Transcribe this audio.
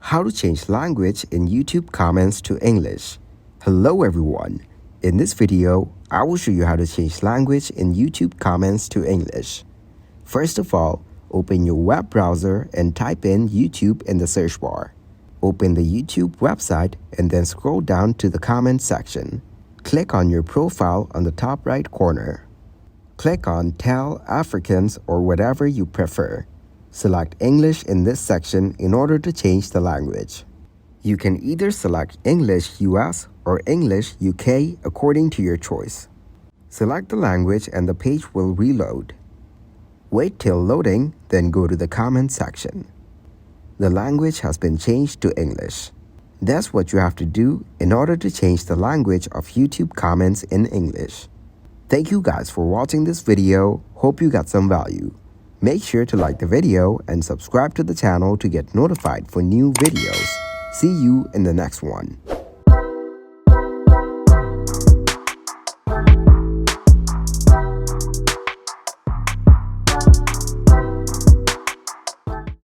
How to change language in YouTube comments to English. Hello everyone. In this video, I will show you how to change language in YouTube comments to English. First of all, open your web browser and type in YouTube in the search bar. Open the YouTube website and then scroll down to the comment section. Click on your profile on the top right corner. Click on Tell Africans or whatever you prefer. Select English in this section in order to change the language. You can either select English US or English UK according to your choice. Select the language and the page will reload. Wait till loading, then go to the comment section. The language has been changed to English. That's what you have to do in order to change the language of YouTube comments in English. Thank you guys for watching this video. Hope you got some value. Make sure to like the video and subscribe to the channel to get notified for new videos. See you in the next one.